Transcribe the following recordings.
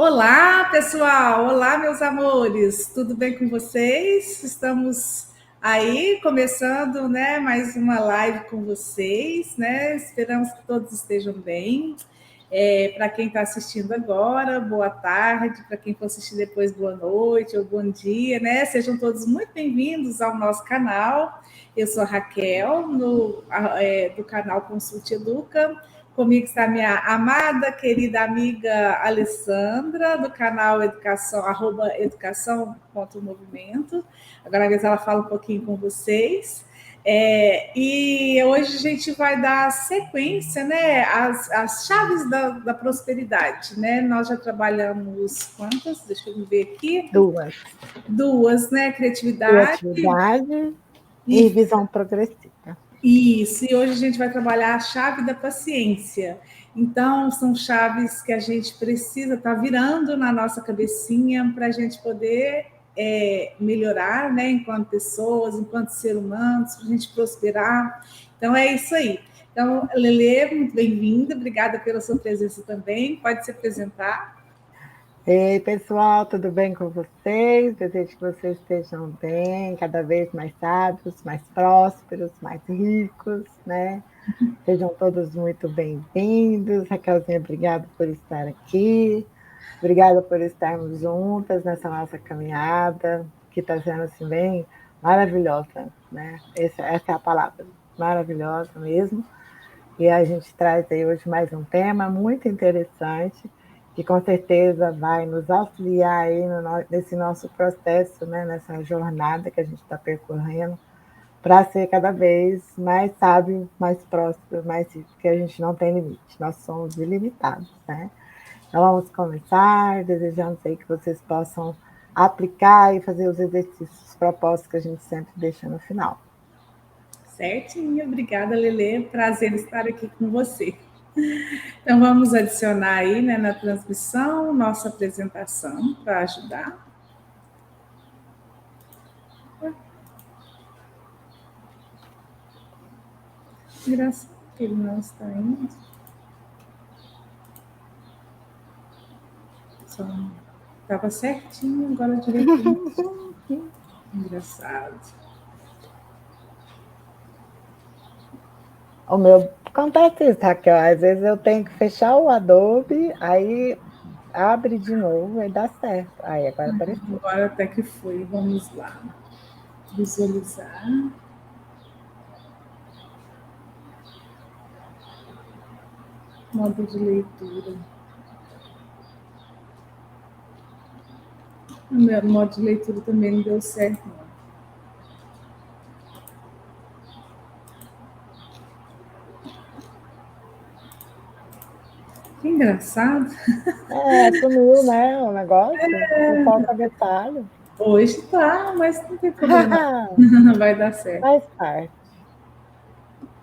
Olá, pessoal! Olá, meus amores! Tudo bem com vocês? Estamos aí começando, né, mais uma live com vocês, né? Esperamos que todos estejam bem. Para quem está assistindo agora, boa tarde. Para quem for assistir depois, boa noite ou bom dia, né? Sejam todos muito bem-vindos ao nosso canal. Eu sou a Raquel, do canal Consulte Educa. Comigo está minha amada, querida amiga Alessandra, do canal Educação, @educação.movimento. Agora, às vezes, ela fala um pouquinho com vocês. E hoje a gente vai dar sequência, né, às chaves da prosperidade, né? Nós já trabalhamos quantas? Deixa eu ver aqui. Duas, né? Criatividade e visão progressiva. Isso, e hoje a gente vai trabalhar a chave da paciência. Então, são chaves que a gente precisa estar virando na nossa cabecinha para a gente poder melhorar, né, enquanto pessoas, enquanto ser humanos, para a gente prosperar. Então, é isso aí. Então, Lelê, muito bem-vinda, obrigada pela sua presença também. Pode se apresentar. Ei, pessoal, tudo bem com vocês? Desejo que vocês estejam bem, cada vez mais sábios, mais prósperos, mais ricos, né? Sejam todos muito bem-vindos. Raquelzinha, obrigada por estar aqui. Obrigada por estarmos juntas nessa nossa caminhada, que está sendo assim bem maravilhosa, né? Essa é a palavra, maravilhosa mesmo. E a gente traz aí hoje mais um tema muito interessante, que com certeza vai nos auxiliar aí nesse nosso processo, né? Nessa jornada que a gente está percorrendo, para ser cada vez mais sábio, mais próspero, mais rico, porque a gente não tem limite, nós somos ilimitados, né? Então vamos começar, desejando aí que vocês possam aplicar e fazer os exercícios propostos que a gente sempre deixa no final. Certinho, obrigada, Lelê. Prazer estar aqui com você. Então, vamos adicionar aí, né, na transmissão nossa apresentação para ajudar. Engraçado que ele não está indo. Estava certinho, agora direitinho. Engraçado. O meu acontece isso, Raquel. Às vezes eu tenho que fechar o Adobe, aí abre de novo e dá certo. Aí agora apareceu. Agora até que foi. Vamos lá. Visualizar. Modo de leitura. O meu modo de leitura também não deu certo, não. Que engraçado. Sumiu, né? O negócio. Não falta detalhe. Hoje tá, mas não tem problema. Vai dar certo. Faz parte.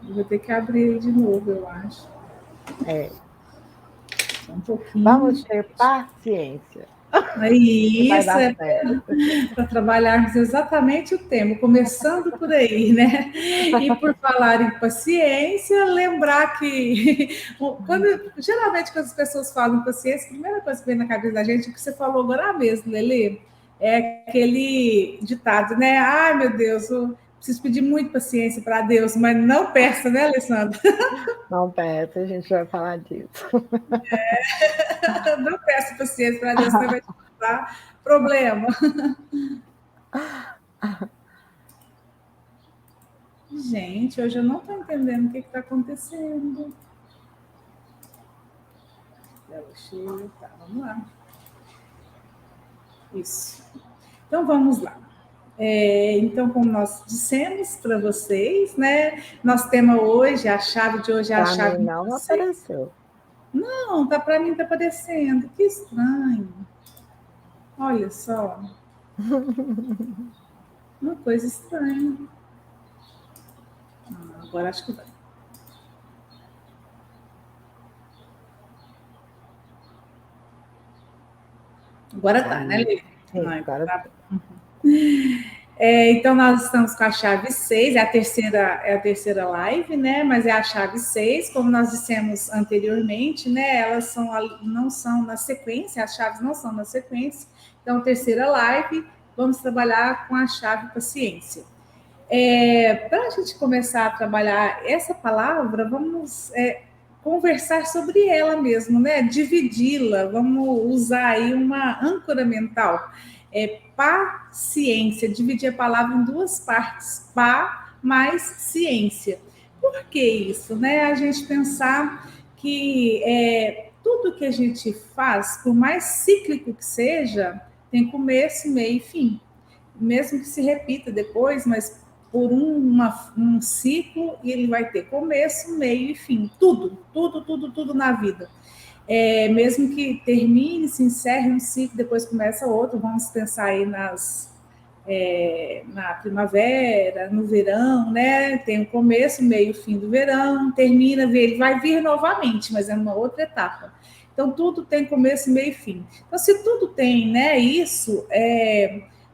Vou ter que abrir ele de novo, eu acho. Só um pouquinho. Vamos ter paciência. Isso é para trabalharmos exatamente o tema, começando por aí, né? E por falar em paciência, lembrar que geralmente quando as pessoas falam em paciência, a primeira coisa que vem na cabeça da gente é o que você falou agora mesmo, Lelê, é aquele ditado, né? Ai, meu Deus, eu preciso pedir muito paciência para Deus, mas não peça, né, Alessandra? Não peça, a gente vai falar disso. Não peça paciência para Deus, senão vai te dar problema. Gente, hoje eu não estou entendendo o que está acontecendo. Tá, vamos lá. Isso. Então, vamos lá. Então, como nós dissemos para vocês, né? Nosso tema hoje, a chave de hoje é a chave. Não apareceu. Não, tá para mim tá aparecendo. Que estranho. Olha só. Uma coisa estranha. Agora acho que vai. Agora tá, né, Lê? Sim, agora tá. Então, nós estamos com a chave 6, é a terceira live, né? Mas é a chave 6, como nós dissemos anteriormente, né? Não são na sequência, as chaves não são na sequência. Então, terceira live, vamos trabalhar com a chave paciência. Para a gente começar a trabalhar essa palavra, vamos conversar sobre ela mesmo, né? Dividi-la, vamos usar aí uma âncora mental. Paciência, dividir a palavra em duas partes, pá mais ciência. Por que isso, né? A gente pensar que tudo que a gente faz, por mais cíclico que seja, tem começo, meio e fim. Mesmo que se repita depois, mas por um ciclo, e ele vai ter começo, meio e fim. Tudo na vida. Mesmo que termine, se encerre um ciclo, depois começa outro. Vamos pensar aí na primavera, no verão, né? Tem o começo, meio e fim do verão, termina, ele vai vir novamente, mas é uma outra etapa. Então, tudo tem começo, meio e fim. Então, se tudo tem, né, isso,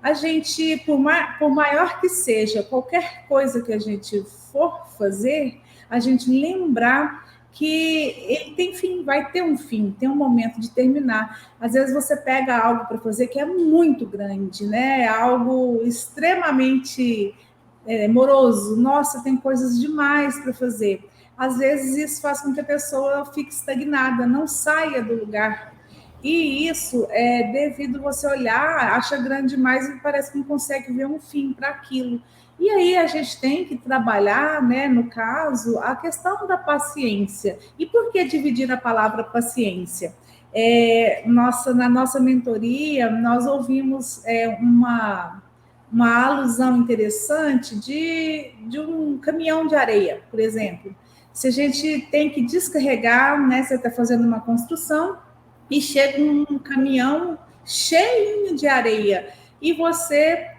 a gente, por maior que seja, qualquer coisa que a gente for fazer, a gente lembrar que ele tem fim, vai ter um fim, tem um momento de terminar. Às vezes você pega algo para fazer que é muito grande, né? Algo extremamente moroso. Nossa, tem coisas demais para fazer. Às vezes isso faz com que a pessoa fique estagnada, não saia do lugar. E isso é devido você olhar, acha grande demais e parece que não consegue ver um fim para aquilo. E aí a gente tem que trabalhar, né, no caso, a questão da paciência. E por que dividir a palavra paciência? Na nossa mentoria, nós ouvimos uma alusão interessante de um caminhão de areia, por exemplo. Se a gente tem que descarregar, né, você está fazendo uma construção e chega um caminhão cheinho de areia e você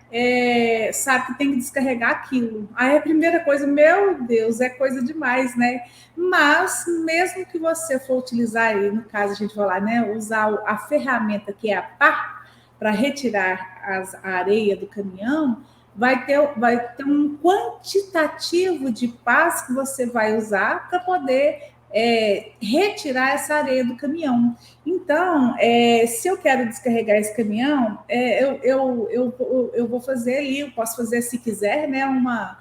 sabe que tem que descarregar aquilo. Aí a primeira coisa, meu Deus, é coisa demais, né? Mas mesmo que você for utilizar, no caso a gente vai lá, né, usar a ferramenta que é a pá para retirar a areia do caminhão, vai ter um quantitativo de pás que você vai usar para poder retirar essa areia do caminhão. Então, se eu quero descarregar esse caminhão, eu vou fazer ali, eu posso fazer, se quiser, né, uma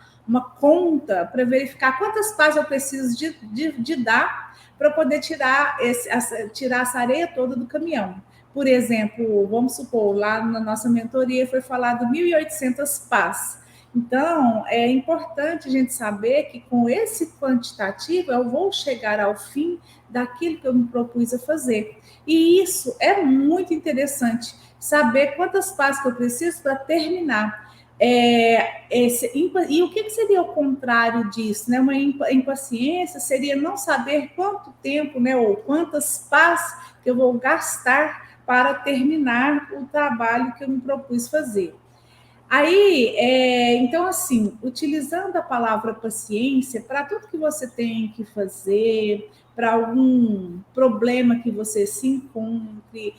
conta para verificar quantas pás eu preciso de dar para poder tirar essa areia toda do caminhão. Por exemplo, vamos supor, lá na nossa mentoria foi falado 1.800 pás. Então, é importante a gente saber que com esse quantitativo eu vou chegar ao fim daquilo que eu me propus a fazer. E isso é muito interessante, saber quantas pás que eu preciso para terminar. E o que seria o contrário disso? Né? Uma impaciência seria não saber quanto tempo, né, ou quantas pás que eu vou gastar para terminar o trabalho que eu me propus fazer. Aí, então, assim, utilizando a palavra paciência para tudo que você tem que fazer, para algum problema que você se encontre,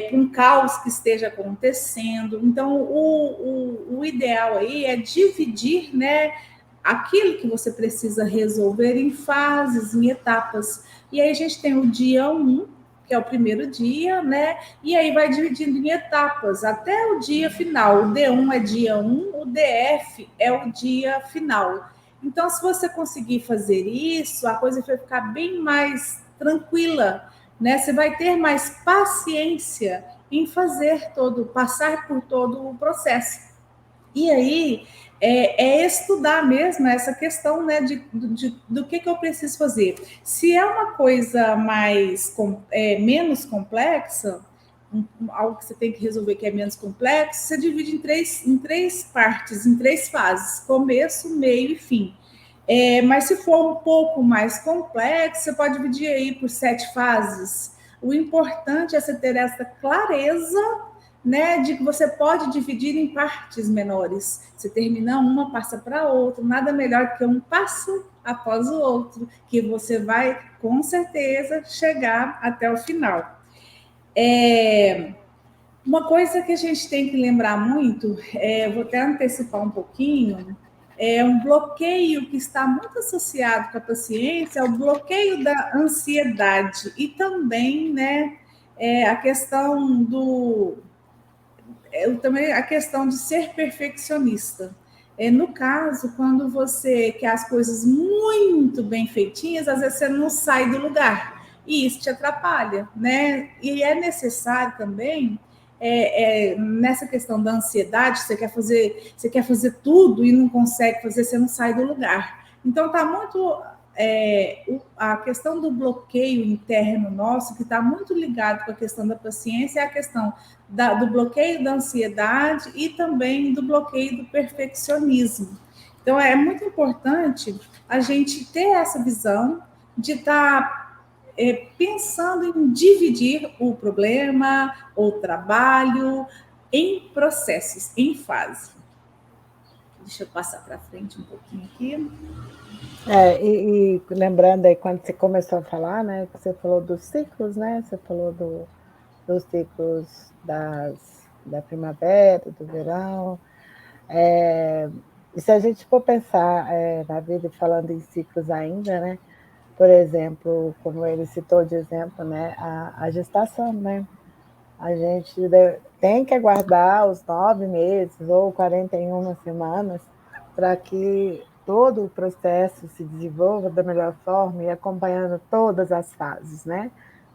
para um caos que esteja acontecendo. Então, o ideal aí é dividir, né, aquilo que você precisa resolver em fases, em etapas. E aí a gente tem o dia 1, que é o primeiro dia, né? E aí vai dividindo em etapas até o dia final. O D1 é dia 1, o DF é o dia final. Então, se você conseguir fazer isso, a coisa vai ficar bem mais tranquila, né? Você vai ter mais paciência em passar por todo o processo. E aí estudar mesmo essa questão, né, do que eu preciso fazer. Se é uma coisa menos complexa, algo que você tem que resolver que é menos complexo, você divide em três partes, em três fases: começo, meio e fim. Mas se for um pouco mais complexo, você pode dividir aí por 7 fases. O importante é você ter essa clareza, né, de que você pode dividir em partes menores. Você termina uma, passa para outra. Nada melhor que um passo após o outro, que você vai, com certeza, chegar até o final. Uma coisa que a gente tem que lembrar muito, vou até antecipar um pouquinho, é um bloqueio que está muito associado com a paciência, é o bloqueio da ansiedade e também, né, a questão também a questão de ser perfeccionista. No caso, quando você quer as coisas muito bem feitinhas, às vezes você não sai do lugar e isso te atrapalha, né? E é necessário também nessa questão da ansiedade, você quer fazer tudo e não consegue fazer, você não sai do lugar. Então está muito a questão do bloqueio interno nosso, que está muito ligado com a questão da paciência, é a questão do bloqueio da ansiedade e também do bloqueio do perfeccionismo. Então, é muito importante a gente ter essa visão de estar pensando em dividir o problema, o trabalho, em processos, em fase. Deixa eu passar para frente um pouquinho aqui. E lembrando aí, quando você começou a falar, né, que você falou dos ciclos, né, você falou dos ciclos da primavera, do verão, e se a gente for pensar na vida, falando em ciclos ainda, né, por exemplo, como ele citou de exemplo, né, a gestação, né, a gente tem que aguardar os 9 meses ou 41 semanas para que todo o processo se desenvolva da melhor forma e acompanhando todas as fases, né?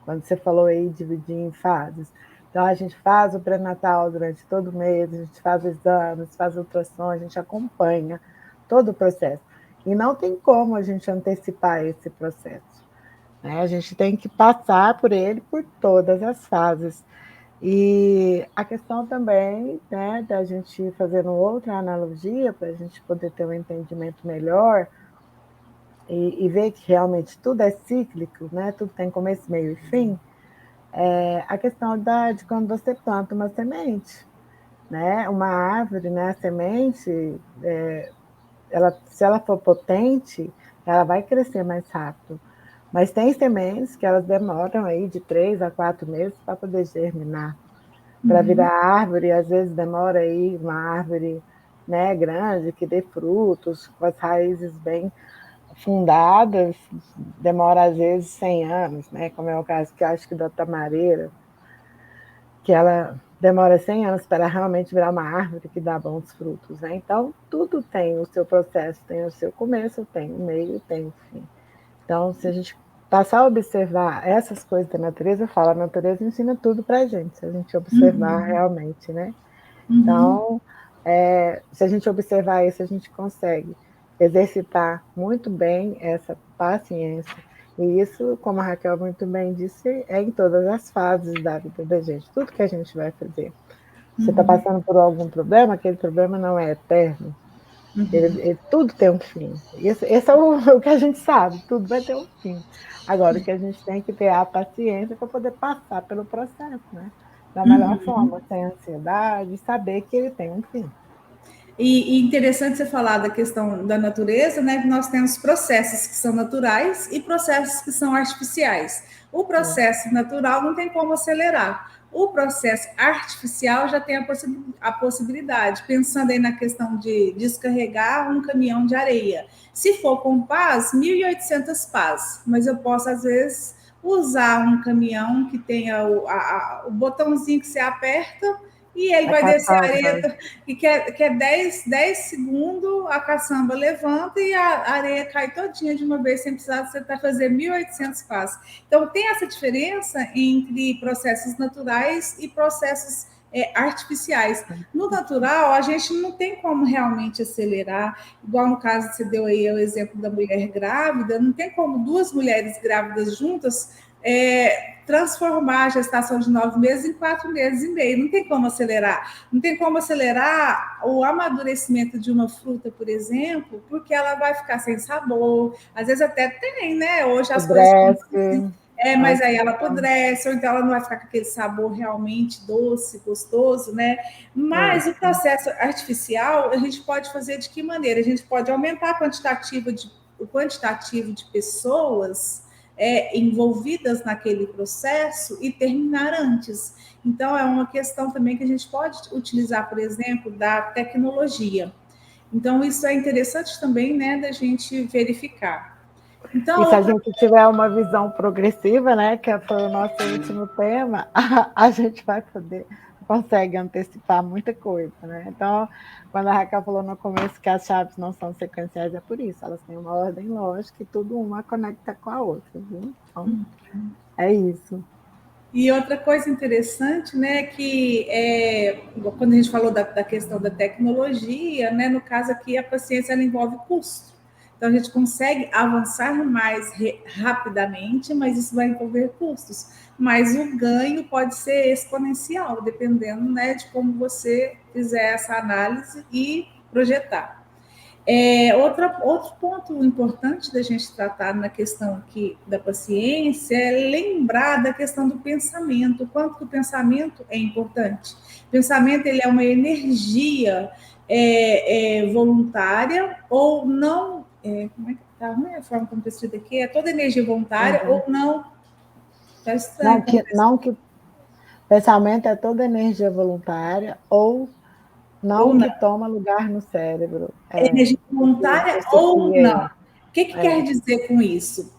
Quando você falou aí, dividir em fases. Então, a gente faz o pré-natal durante todo o mês, a gente faz exames, faz ultrassom, a gente acompanha todo o processo. E não tem como a gente antecipar esse processo, né? A gente tem que passar por ele por todas as fases. E a questão também, né, da gente fazendo outra analogia, para a gente poder ter um entendimento melhor e ver que realmente tudo é cíclico, né, tudo tem começo, meio e fim, a questão de quando você planta uma semente. Né, uma árvore, né, a semente, se ela for potente, ela vai crescer mais rápido. Mas tem sementes que elas demoram aí de 3 a 4 meses para poder germinar. Para virar árvore, às vezes demora aí uma árvore, né, grande, que dê frutos, com as raízes bem fundadas, demora às vezes 100 anos, né, como é o caso que eu acho que da tamareira, que ela demora 100 anos para realmente virar uma árvore que dá bons frutos, né? Então, tudo tem o seu processo, tem o seu começo, tem o meio, tem o fim. Então, se a gente passar a observar essas coisas da natureza, eu falo, a natureza ensina tudo para a gente, se a gente observar realmente, né? Então, se a gente observar isso, a gente consegue exercitar muito bem essa paciência. E isso, como a Raquel muito bem disse, é em todas as fases da vida da gente, tudo que a gente vai fazer. Você está passando por algum problema, aquele problema não é eterno. Tudo tem um fim. Esse é o que a gente sabe, tudo vai ter um fim. Agora, o que a gente tem que ter a paciência para poder passar pelo processo, né? Da melhor forma, sem ansiedade, saber que ele tem um fim. E interessante você falar da questão da natureza, né? Que nós temos processos que são naturais e processos que são artificiais. O processo natural não tem como acelerar. O processo artificial já tem a possibilidade, pensando aí na questão de descarregar um caminhão de areia. Se for com pás, 1.800 pás, mas eu posso, às vezes, usar um caminhão que tenha o botãozinho que você aperta e ele vai descer a areia, e quer 10 segundos, a caçamba levanta e a areia cai todinha de uma vez, sem precisar você fazer 1.800 passos. Então, tem essa diferença entre processos naturais e processos artificiais. No natural, a gente não tem como realmente acelerar, igual no caso que você deu aí o exemplo da mulher grávida, não tem como duas mulheres grávidas juntas transformar a gestação de 9 meses em 4 meses e meio. Não tem como acelerar. Não tem como acelerar o amadurecimento de uma fruta, por exemplo, porque ela vai ficar sem sabor. Às vezes até tem, né? Hoje as coisas. Mas aí ela apodrece, ou então ela não vai ficar com aquele sabor realmente doce, gostoso, né? Mas o processo artificial, a gente pode fazer de que maneira? A gente pode aumentar o quantitativo de pessoas envolvidas naquele processo e terminar antes. Então, é uma questão também que a gente pode utilizar, por exemplo, da tecnologia. Então, isso é interessante também, né, da gente verificar. E Então, se a outra... gente tiver uma visão progressiva, né, que foi o nosso último tema, a gente vai poder, consegue antecipar muita coisa, né? Então, quando a Raquel falou no começo que as chaves não são sequenciais, é por isso, elas têm uma ordem lógica e tudo uma conecta com a outra, viu? Então, é isso. E outra coisa interessante, né, que quando a gente falou da questão da tecnologia, né, no caso aqui a paciência ela envolve custo. Então a gente consegue avançar mais rapidamente, mas isso vai envolver custos. Mas o ganho pode ser exponencial, dependendo, né, de como você fizer essa análise e projetar. Outro ponto importante da gente tratar na questão aqui da paciência é lembrar da questão do pensamento, o quanto que o pensamento é importante. O pensamento ele é uma energia voluntária ou não. Como é que está? Não é a forma como está escrito aqui? É toda energia voluntária ou não. Está estranho. Não que pensamento é toda energia voluntária ou Ou que não. toma lugar no cérebro. Energia voluntária Esse ou aqui não. O que quer é. dizer com isso?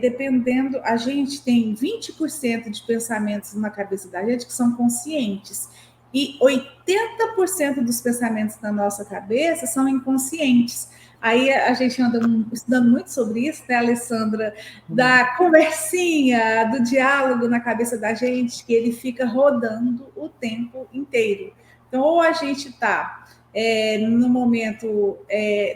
Dependendo, a gente tem 20% de pensamentos na cabeça da gente que são conscientes, e 80% dos pensamentos na nossa cabeça são inconscientes. Aí a gente anda estudando muito sobre isso, né, Alessandra? Da conversinha, do diálogo na cabeça da gente, que ele fica rodando o tempo inteiro. Então, ou a gente está no momento,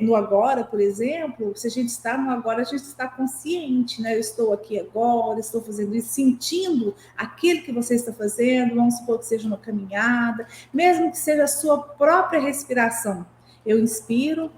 no agora, por exemplo, se a gente está no agora, a gente está consciente, né? Eu estou aqui agora, estou fazendo isso, sentindo aquilo que você está fazendo, vamos supor que seja uma caminhada, mesmo que seja a sua própria respiração. Eu inspiro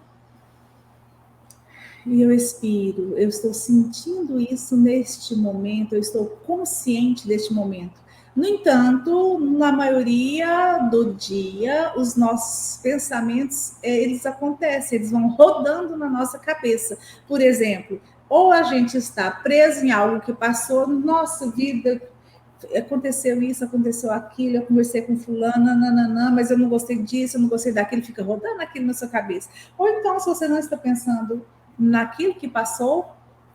e eu expiro, eu estou sentindo isso neste momento, eu estou consciente deste momento. No entanto, na maioria do dia, os nossos pensamentos, eles acontecem, eles vão rodando na nossa cabeça. Por exemplo, ou a gente está preso em algo que passou na nossa vida, aconteceu isso, aconteceu aquilo, eu conversei com fulano, nananã, mas eu não gostei disso, eu não gostei daquilo, fica rodando aquilo na sua cabeça. Ou então, se você não está pensando naquilo que passou,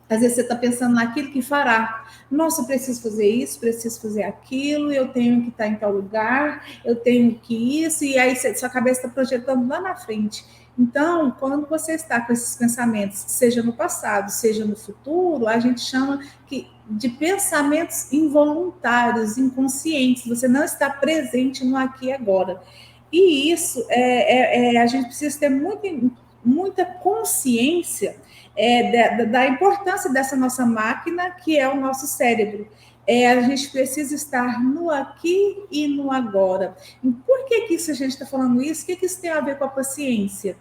às vezes você está pensando naquilo que fará. Nossa, eu preciso fazer isso, preciso fazer aquilo, eu tenho que estar em tal lugar, eu tenho que isso, e aí sua cabeça está projetando lá na frente. Então, quando você está com esses pensamentos, seja no passado, seja no futuro, a gente chama de pensamentos involuntários, inconscientes. Você não está presente no aqui e agora. E isso a gente precisa ter muita consciência da importância dessa nossa máquina, que é o nosso cérebro. A gente precisa estar no aqui e no agora. E por que isso a gente está falando isso? O que isso tem a ver com a paciência?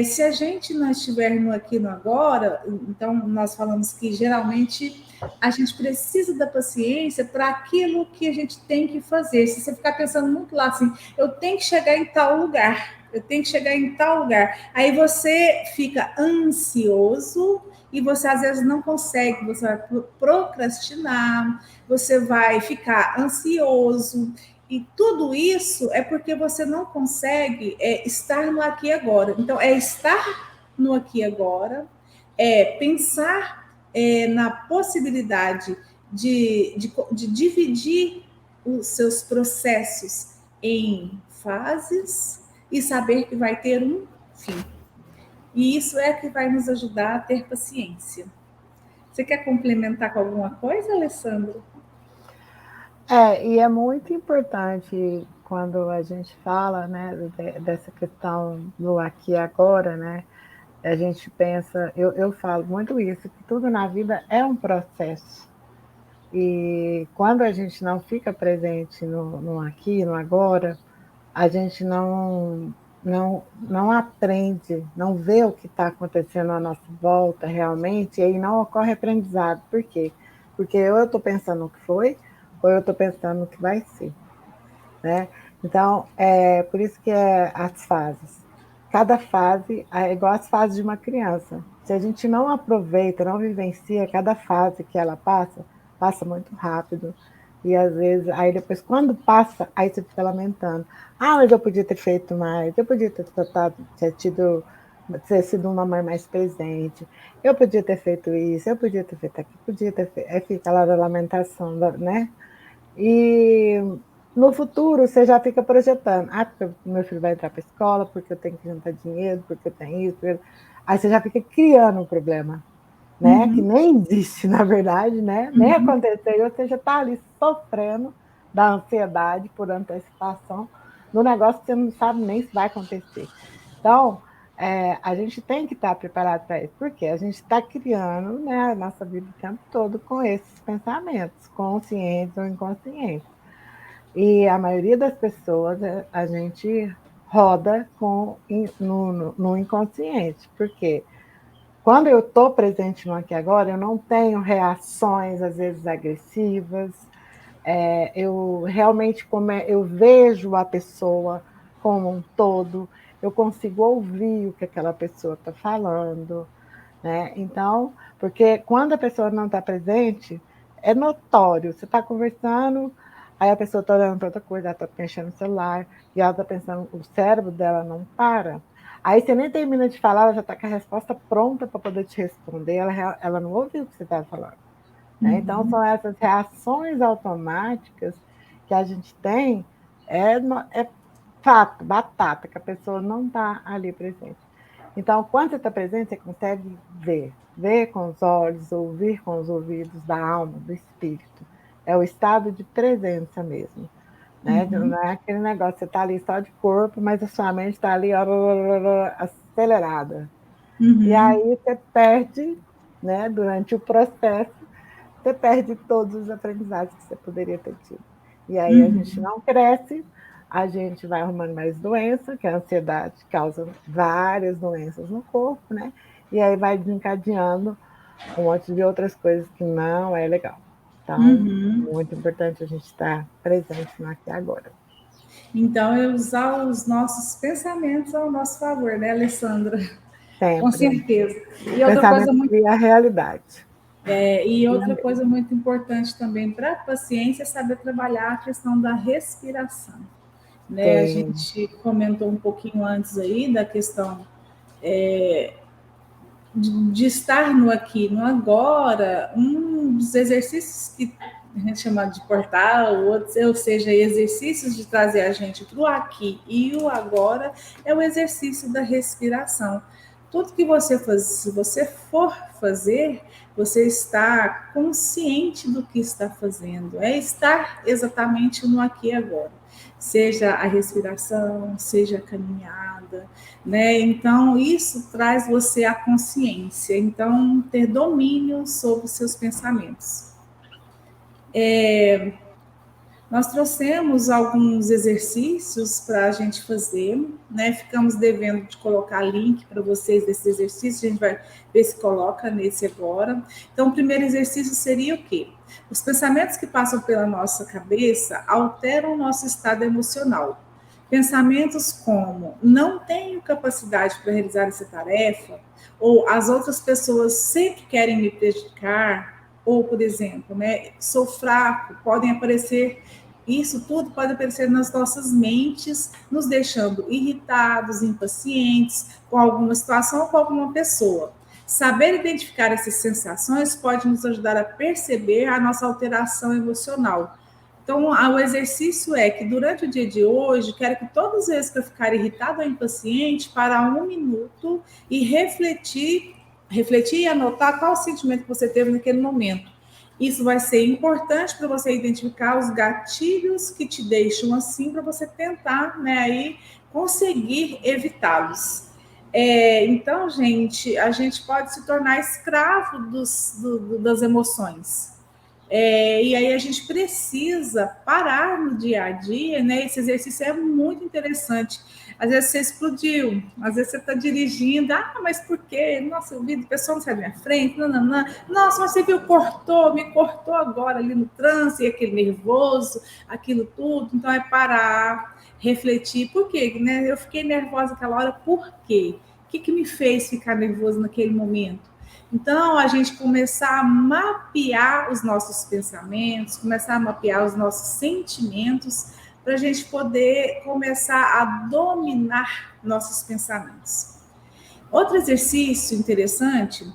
Se a gente não estiver no aqui e no agora, então nós falamos que geralmente a gente precisa da paciência para aquilo que a gente tem que fazer. Se você ficar pensando muito lá assim, eu tenho que chegar em tal lugar, eu tenho que chegar em tal lugar. Aí você fica ansioso e você às vezes não consegue, você vai procrastinar, você vai ficar ansioso. E tudo isso é porque você não consegue estar no aqui e agora. Então, é estar no aqui e agora, pensar na possibilidade de dividir os seus processos em fases e saber que vai ter um fim. E isso é que vai nos ajudar a ter paciência. Você quer complementar com alguma coisa, Alessandro? E é muito importante quando a gente fala, né, dessa questão do aqui e agora, né? A gente pensa, eu falo muito isso, que tudo na vida é um processo. E quando a gente não fica presente no aqui, no agora, a gente não aprende, não vê o que está acontecendo à nossa volta realmente, e aí não ocorre aprendizado. Por quê? Porque ou eu estou pensando no que foi, ou eu estou pensando no que vai ser. Né? Então, é por isso que é as fases. Cada fase é igual às fases de uma criança. se a gente não aproveita, não vivencia cada fase que ela passa, passa muito rápido. E às vezes, aí depois, quando passa, aí você fica lamentando. Ah, mas eu podia ter feito mais, eu podia ter tratado, ter sido uma mãe mais presente, eu podia ter feito isso, eu podia ter feito aquilo, podia ter feito. Aí fica lá da lamentação, né? E no futuro você já fica projetando. Ah, porque meu filho vai entrar para a escola, porque eu tenho que juntar dinheiro, porque eu tenho isso. Porque... Aí você já fica criando um problema, né? Que nem existe, na verdade, né? Nem aconteceu, e você já está ali sofrendo da ansiedade por antecipação no negócio que você não sabe nem se vai acontecer. Então, a gente tem que estar preparado para isso, porque a gente está criando, né, a nossa vida o tempo todo com esses pensamentos, conscientes ou inconscientes. E a maioria das pessoas, a gente roda no inconsciente, porque quando eu estou presente no aqui e agora, eu não tenho reações, às vezes, agressivas, eu realmente eu vejo a pessoa como um todo, eu consigo ouvir o que aquela pessoa está falando, né? Então, porque quando a pessoa não está presente, é notório. Você está conversando, aí a pessoa está olhando para outra coisa, ela está mexendo no celular, e ela está pensando, o cérebro dela não para. Aí você nem termina de falar, ela já está com a resposta pronta para poder te responder, ela não ouviu o que você estava falando. Né? Então, são essas reações automáticas que a gente tem, é fato, batata, que a pessoa não está ali presente. Então, quando você está presente, você consegue ver com os olhos, ouvir com os ouvidos da alma, do espírito. É o estado de presença mesmo. Né? Não é aquele negócio, você está ali só de corpo, mas a sua mente está ali acelerada. E aí você perde, né, durante o processo, você perde todos os aprendizados que você poderia ter tido. E aí a gente não cresce, a gente vai arrumando mais doença, que a ansiedade causa várias doenças no corpo, né? E aí vai desencadeando um monte de outras coisas que não é legal. Então, muito importante a gente estar presente no aqui e agora. Então, é usar os nossos pensamentos ao nosso favor, né, Alessandra? Sempre. Com certeza. E outra coisa muito... cria a realidade. E outra coisa muito importante também para a paciência é saber trabalhar a questão da respiração. Né? A gente comentou um pouquinho antes aí da questão de estar no aqui, no agora. Um dos exercícios que a gente chama de portal, outros, ou seja, exercícios de trazer a gente para o aqui e o agora, é o exercício da respiração. Tudo que você faz, se você for fazer, você está consciente do que está fazendo, é estar exatamente no aqui e agora. Seja a respiração, seja a caminhada, né? Então, isso traz você à consciência, então, ter domínio sobre os seus pensamentos. Nós trouxemos alguns exercícios para a gente fazer, né? Ficamos devendo de colocar link para vocês desses exercícios, a gente vai ver se coloca nesse agora. Então, o primeiro exercício seria o quê? Os pensamentos que passam pela nossa cabeça alteram o nosso estado emocional. Pensamentos como não tenho capacidade para realizar essa tarefa, ou as outras pessoas sempre querem me prejudicar, ou, por exemplo, né, sou fraco, podem aparecer, isso tudo pode aparecer nas nossas mentes, nos deixando irritados, impacientes com alguma situação ou com alguma pessoa. Saber identificar essas sensações pode nos ajudar a perceber a nossa alteração emocional. Então, o exercício é que durante o dia de hoje, quero que todas as vezes que eu ficar irritado ou impaciente, parar um minuto e refletir e anotar qual o sentimento que você teve naquele momento. Isso vai ser importante para você identificar os gatilhos que te deixam assim, para você tentar, né, aí conseguir evitá-los. Então, gente, a gente pode se tornar escravo das emoções. E aí a gente precisa parar no dia a dia, né? Esse exercício é muito interessante. Às vezes você explodiu, às vezes você está dirigindo, mas por quê? Nossa, o vídeo, a pessoa não sai da minha frente, não, não, não. Nossa, mas você viu, me cortou agora ali no trânsito, e aquele nervoso, aquilo tudo. Então é parar, refletir, por quê? Né? Eu fiquei nervosa aquela hora, por quê? que me fez ficar nervoso naquele momento? Então, a gente começar a mapear os nossos pensamentos, começar a mapear os nossos sentimentos, para a gente poder começar a dominar nossos pensamentos. Outro exercício interessante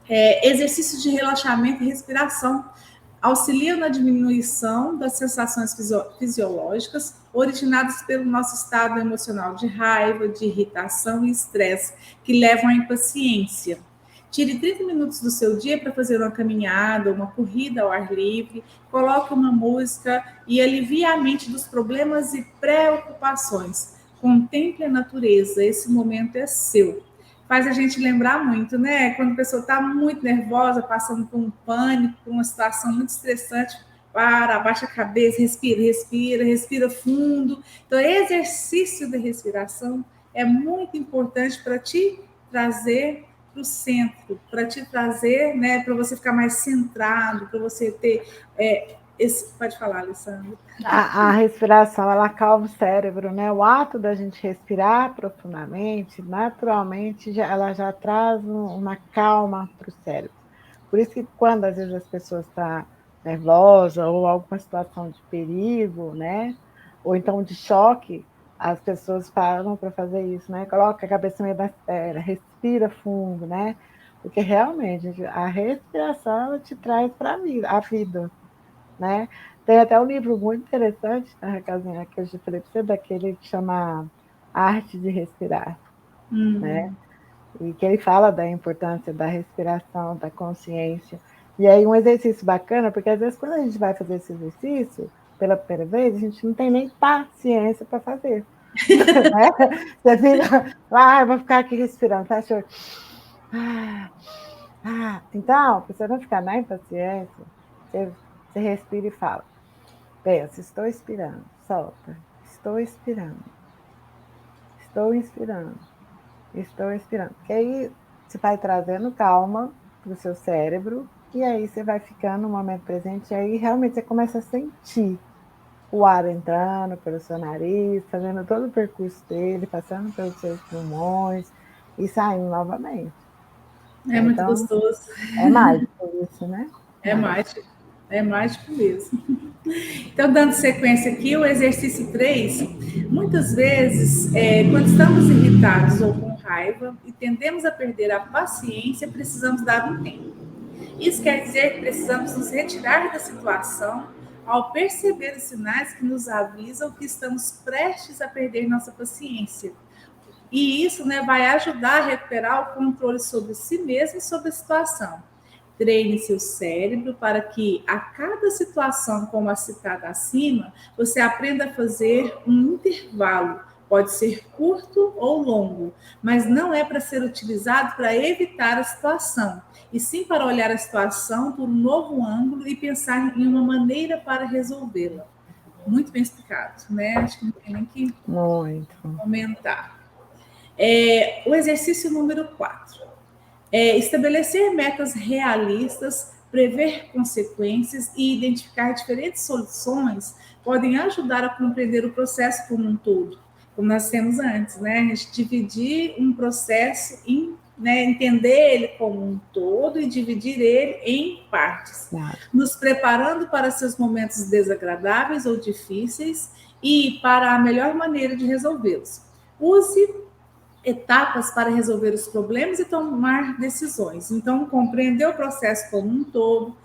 é exercício de relaxamento e respiração. Auxiliam na diminuição das sensações fisiológicas originadas pelo nosso estado emocional de raiva, de irritação e estresse, que levam à impaciência. Tire 30 minutos do seu dia para fazer uma caminhada, uma corrida ao ar livre, coloque uma música e alivie a mente dos problemas e preocupações. Contemple a natureza, esse momento é seu. Faz a gente lembrar muito, né? Quando a pessoa está muito nervosa, passando por um pânico, por uma situação muito estressante, para, abaixa a cabeça, respira, respira, respira fundo. Então, exercício de respiração é muito importante para te trazer para o centro, para te trazer, né, para você ficar mais centrado, para você ter pode falar, Alessandra. A respiração, ela acalma o cérebro, né? O ato da gente respirar profundamente, naturalmente, ela já traz uma calma para o cérebro. Por isso que quando, às vezes, as pessoas estão nervosas ou alguma situação de perigo, né? Ou então de choque, as pessoas param para fazer isso, né? Coloca a cabeça meio na terra, respira fundo, né? Porque realmente a respiração ela te traz para a vida, né? Tem até um livro muito interessante, né, Casinha, que eu já falei para você, daquele que chama Arte de Respirar, né? E que ele fala da importância da respiração, da consciência. E aí um exercício bacana, porque às vezes quando a gente vai fazer esse exercício, pela primeira vez, a gente não tem nem paciência para fazer. Né? Você fica, eu vou ficar aqui respirando, tá? Então, para você não ficar na impaciência, você respira e fala, pensa, estou expirando, solta, estou expirando, estou inspirando, estou expirando. Que aí você vai trazendo calma para o seu cérebro, e aí você vai ficando no momento presente, e aí realmente você começa a sentir o ar entrando pelo seu nariz, fazendo todo o percurso dele, passando pelos seus pulmões e saindo novamente. É muito Então, gostoso. é mágico isso, né? É mágico. É mágico mesmo. Então, dando sequência aqui, o exercício 3, muitas vezes, quando estamos irritados ou com raiva e tendemos a perder a paciência, precisamos dar um tempo. Isso quer dizer que precisamos nos retirar da situação ao perceber os sinais que nos avisam que estamos prestes a perder nossa paciência. E isso, né, vai ajudar a recuperar o controle sobre si mesmo e sobre a situação. Treine seu cérebro para que, a cada situação, como a citada acima, você aprenda a fazer um intervalo. Pode ser curto ou longo, mas não é para ser utilizado para evitar a situação, e sim para olhar a situação por um novo ângulo e pensar em uma maneira para resolvê-la. Muito bem explicado, né? Acho que não tem nem que comentar. O exercício número 4. Estabelecer metas realistas, prever consequências e identificar diferentes soluções podem ajudar a compreender o processo como um todo, como nós temos antes, né? A gente dividir um processo em, né, entender ele como um todo e dividir ele em partes, nos preparando para seus momentos desagradáveis ou difíceis e para a melhor maneira de resolvê-los. Use etapas para resolver os problemas e tomar decisões. Então, compreender o processo como um todo.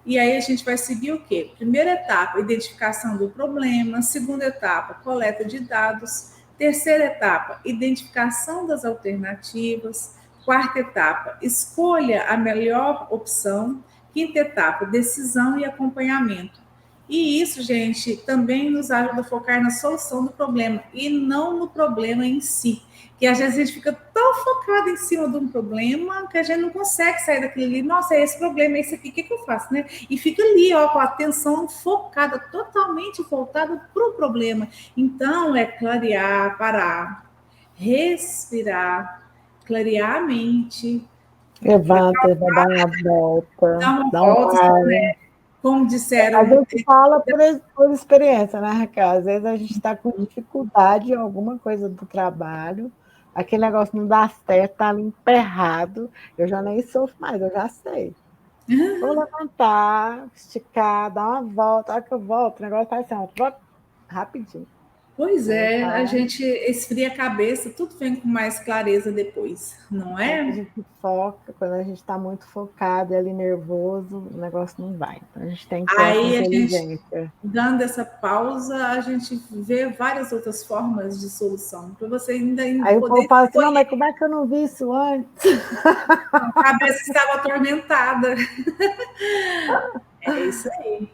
E aí a gente vai seguir o quê? Primeira etapa, identificação do problema. Segunda etapa, coleta de dados. Terceira etapa, identificação das alternativas. Quarta etapa, escolha a melhor opção. Quinta etapa, decisão e acompanhamento. E isso, gente, também nos ajuda a focar na solução do problema e não no problema em si. Que às vezes a gente fica tão focado em cima de um problema que a gente não consegue sair daquele ali. Nossa, é esse problema, é esse aqui, o que eu faço, né? E fica ali, ó, com a atenção focada, totalmente voltada para o problema. Então, é clarear, parar, respirar, clarear a mente. Levanta, vai dar uma volta. Dá uma volta, né? Como disseram. A gente fala por experiência, né, Raquel? Às vezes a gente está com dificuldade em alguma coisa do trabalho, aquele negócio não dá certo, tá ali emperrado, eu já nem sofro mais, eu já sei. Vou levantar, esticar, dar uma volta, a hora que eu volto, o negócio faz assim, ó, rapidinho. Pois Né? é, a Então, gente esfria a cabeça, tudo vem com mais clareza depois, não quando a é? gente foca, quando a gente está muito focado e ali nervoso, o negócio não vai. Então a gente tem que ter essa Aí a gente, inteligência. dando essa pausa, a gente vê várias outras formas de solução, para você ainda Aí o povo poder fala assim, não, escolher. mas como é que eu não vi isso antes? A cabeça estava atormentada. É isso aí.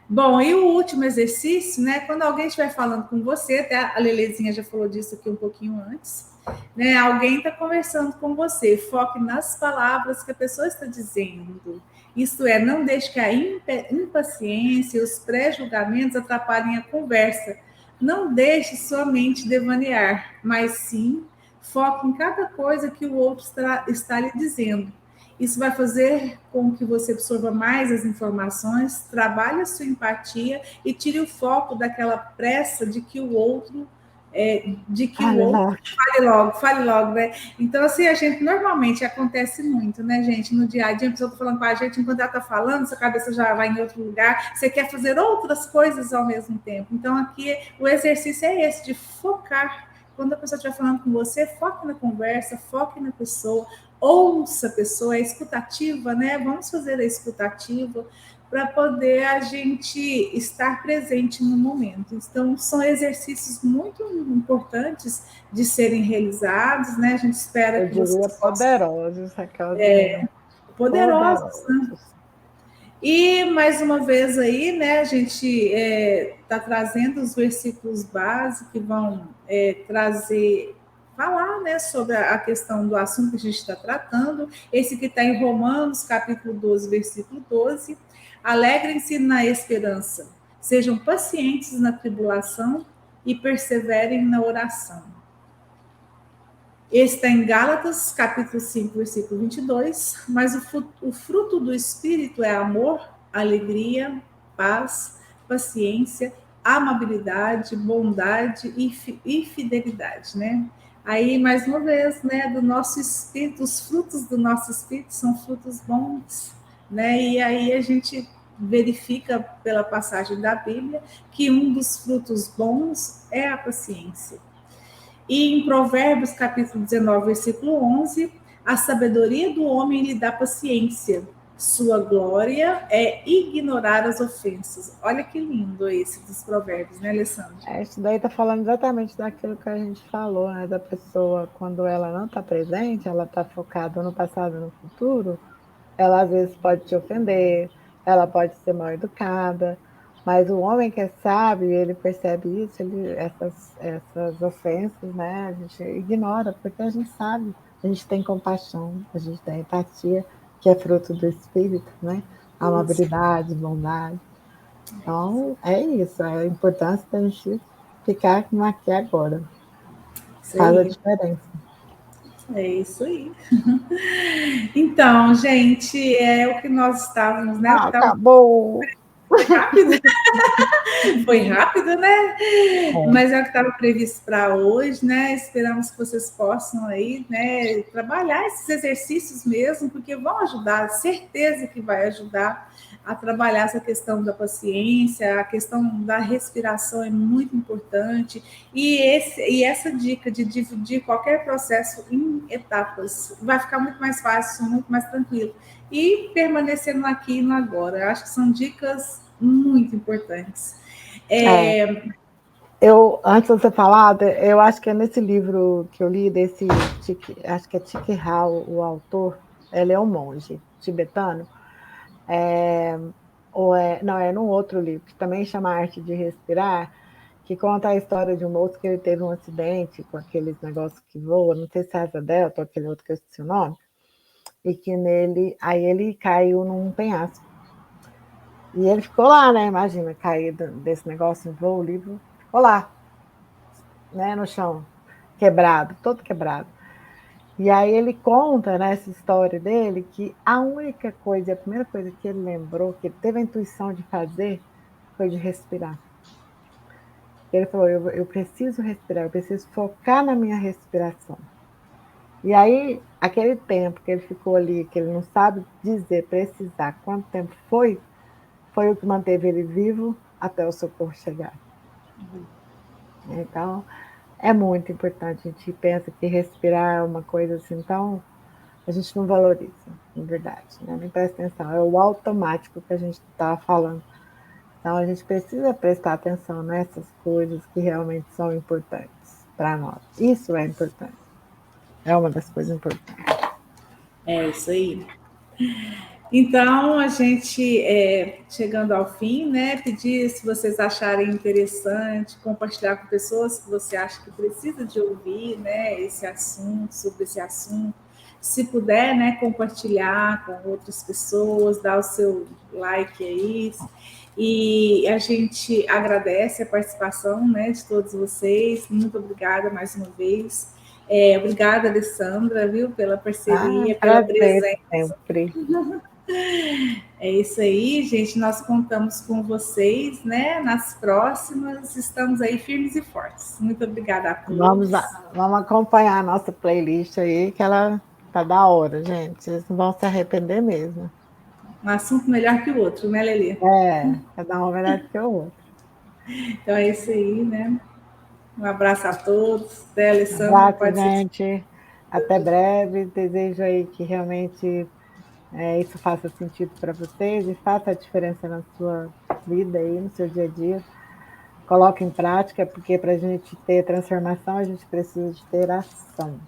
Bom, e o último exercício, né? Quando alguém estiver falando com você, até a Lelezinha já falou disso aqui um pouquinho antes, né? Alguém está conversando com você, foque nas palavras que a pessoa está dizendo. Isto é, não deixe que a impaciência e os pré-julgamentos atrapalhem a conversa. Não deixe sua mente devanear, mas sim foque em cada coisa que o outro está lhe dizendo. Isso vai fazer com que você absorva mais as informações, trabalhe a sua empatia e tire o foco daquela pressa de que o outro Olha lá. fale logo, né? Então, assim, a gente normalmente acontece muito, né, gente, no dia a dia, a pessoa está falando com a gente, enquanto ela está falando, sua cabeça já vai em outro lugar, você quer fazer outras coisas ao mesmo tempo. Então, aqui o exercício é esse, de focar. Quando a pessoa estiver falando com você, foque na conversa, foque na pessoa, ouça a pessoa, é escutativa, né? Vamos fazer a escutativa para poder a gente estar presente no momento. Então, são exercícios muito importantes de serem realizados, né? A gente espera Eu que vocês diria possam poderosos, aquelas meninas. poderosos, né? Poderosos. E mais uma vez aí, né, a gente está trazendo os versículos básicos que vão trazer, falar, né, sobre a questão do assunto que a gente está tratando. Esse que está em Romanos, capítulo 12, versículo 12. Alegrem-se na esperança, sejam pacientes na tribulação e perseverem na oração. Esse está em Gálatas, capítulo 5, versículo 22. Mas o fruto do Espírito é amor, alegria, paz, paciência, amabilidade, bondade e fidelidade, né? Aí, mais uma vez, né, do nosso espírito, os frutos do nosso espírito são frutos bons, né? E aí a gente verifica pela passagem da Bíblia que um dos frutos bons é a paciência. E em Provérbios, capítulo 19, versículo 11, a sabedoria do homem lhe dá paciência. Sua glória é ignorar as ofensas. Olha que lindo esse dos provérbios, né, Alessandra? Isso daí está falando exatamente daquilo que a gente falou, né? Da pessoa, quando ela não está presente, ela está focada no passado e no futuro, ela às vezes pode te ofender, ela pode ser mal educada, mas o homem que é sábio, ele percebe isso, essas ofensas, né? A gente ignora, porque a gente sabe, a gente tem compaixão, a gente tem empatia, que é fruto do espírito, né? Isso. Amabilidade, bondade. Então, é isso, é a importância da gente ficar no aqui e agora. Isso Faz a aí. diferença. É isso aí. Então, gente, é o que nós estávamos, né? O que Ah, estávamos. acabou! Foi rápido. Foi rápido, né? É, Mas é o que estava previsto para hoje, né? Esperamos que vocês possam aí, né, trabalhar esses exercícios mesmo, porque vão ajudar, certeza que vai ajudar a trabalhar essa questão da paciência, a questão da respiração é muito importante. E essa dica de dividir qualquer processo em etapas vai ficar muito mais fácil, muito mais tranquilo. E permanecendo no aqui e no agora. Eu acho que são dicas muito importantes. é. Antes de você falar, eu acho que é nesse livro que eu li, acho que é Tiki Hao, o autor, ele é um monge tibetano, não, é num outro livro, que também chama Arte de Respirar, que conta a história de um moço que ele teve um acidente com aqueles negócios que voam, não sei se é Asa Delta ou aquele outro que eu esqueci o nome, e que aí ele caiu num penhasco. E ele ficou lá, né? Imagina, cair desse negócio em voo livre, ficou lá, né, no chão, quebrado, todo quebrado. E aí ele conta nessa história dele que a única coisa, a primeira coisa que ele lembrou, que ele teve a intuição de fazer, foi de respirar. Ele falou, eu preciso respirar, eu preciso focar na minha respiração. E aí, aquele tempo que ele ficou ali, que ele não sabe dizer, precisar quanto tempo foi o que manteve ele vivo até o socorro chegar. Então, é muito importante. A gente pensa que respirar é uma coisa assim, então a gente não valoriza, na verdade, né? Nem presta atenção. É o automático que a gente está falando. Então, a gente precisa prestar atenção nessas coisas que realmente são importantes para nós. Isso é importante. É uma das coisas importantes. É isso aí. Então, a gente, chegando ao fim, né, pedir se vocês acharem interessante, compartilhar com pessoas que você acha que precisa de ouvir, né, esse assunto, sobre esse assunto. Se puder, né, compartilhar com outras pessoas, dar o seu like aí. E a gente agradece a participação, né, de todos vocês. Muito obrigada mais uma vez. Obrigada, Alessandra, viu, pela parceria, pela Prazer presença. sempre. É isso aí, gente. Nós contamos com vocês, né? Nas próximas, estamos aí firmes e fortes. Muito obrigada a todos. Vamos acompanhar a nossa playlist aí, que ela tá da hora, gente. Vocês não vão se arrepender mesmo. Um assunto melhor que o outro, né, Lelê? É, cada um melhor do que o outro. Então é isso aí, né? Um abraço a todos. Até, Um Alessandra, abraço, pode ser. gente. Até breve. Desejo aí que realmente isso faça sentido para vocês e faça a diferença na sua vida aí, no seu dia a dia. Coloque em prática, porque para a gente ter transformação, a gente precisa de ter ação.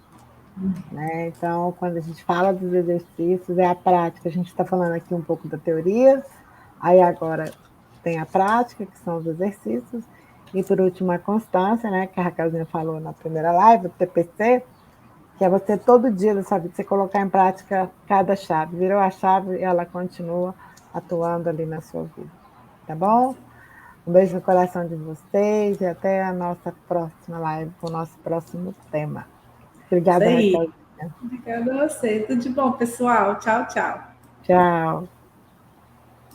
Né? Então, quando a gente fala dos exercícios, é a prática. A gente está falando aqui um pouco da teoria, aí agora tem a prática, que são os exercícios, e por último a constância, né, que a Raquelzinha falou na primeira live, o TPC, que é você todo dia, sabe, você colocar em prática cada chave. Virou a chave e ela continua atuando ali na sua vida. Tá bom? Um beijo no coração de vocês e até a nossa próxima live com o nosso próximo tema. Isso Obrigada, aí. Raquel. Obrigada a você. Tudo de bom, pessoal. Tchau, tchau. Tchau.